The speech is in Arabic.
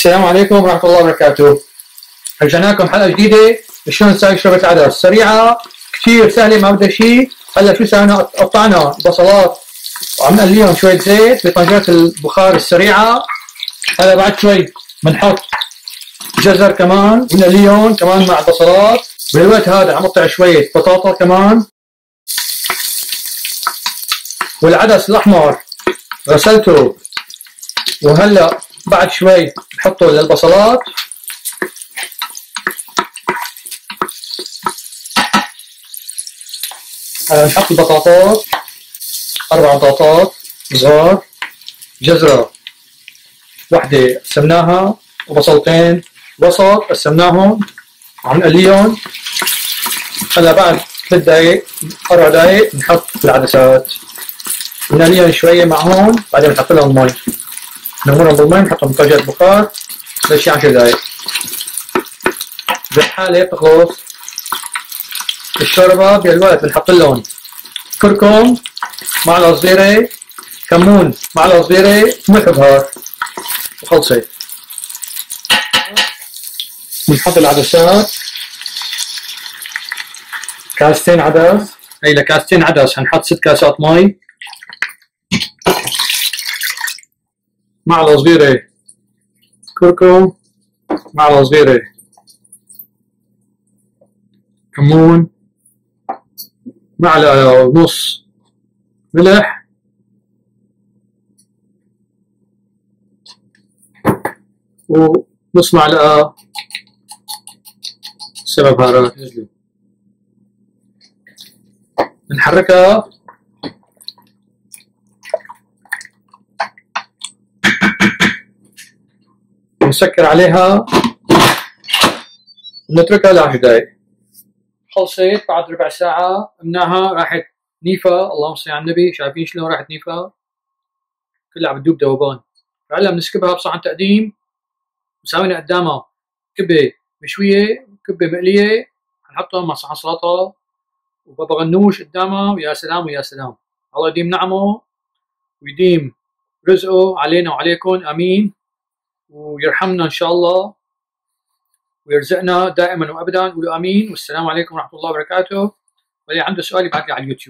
السلام عليكم ورحمة الله وبركاته. رجعنا لكم حلقة جديدة شلون نسوي شوربة عدس سريعة كثير سهلة ما بدها شيء. هلا شو سوينا؟ قطعنا بصلات وعم نقليهم شوية زيت بطنجرة البخار السريعة. هلا بعد شوي بنحط جزر كمان ونقليهم كمان مع البصلات. بالوقت هذا عم اقطع شوية بطاطا كمان، والعدس الأحمر غسلته وهلا بعد شوي بحطه للبصلات. هلا نحط البطاطات، 4 بطاطات صغار، جزرة وحدة قسمناها وبصلتين وسط قسمناهم وعم نقليهم. هلا بعد 3 دقايق 4 دقايق بنحط العدسات بنقليهم شوية معهم، بعدين بنحط لهم مي نغمرهم بالمي بنحطهم بطنجرة بخار لشي 10 دقايق. بالحالة بتخلص الشوربة. بالوقت بنحط لهم كركم معلقة صغيرة، كمون معلقة صغيرة، ملح بهار وخلصت. بنحط العدسات، كاستين عدس، هي لكاستين عدس هنحط 6 كاسات مي، معلقة صغيرة كركم، معلقة صغيرة كمون، معلقة ونص ملح، ونص معلقة 7 بهارات. بنحركها ونسكر عليها ونتركها ل10 دقايق. خلصت بعد ربع ساعة قمناها، راحت نيفا. اللهم صل على النبي، شايفين شلون راحت نيفا؟ كلها عم تذوب ذوبان. فهلا بنسكبها بصحن تقديم وساوينا قدامها كبة مشوية وكبة مقلية، حنحطهم مع صحن سلطة وبابا غنوش قدامها، ويا سلام ويا سلام. الله يديم نعمه ويديم رزقه علينا وعليكم، امين. ويرحمنا ان شاء الله ويرزقنا دائما وابدا، قولوا امين. والسلام عليكم ورحمه الله وبركاته. واللي عنده سؤال يبعث لي على اليوتيوب.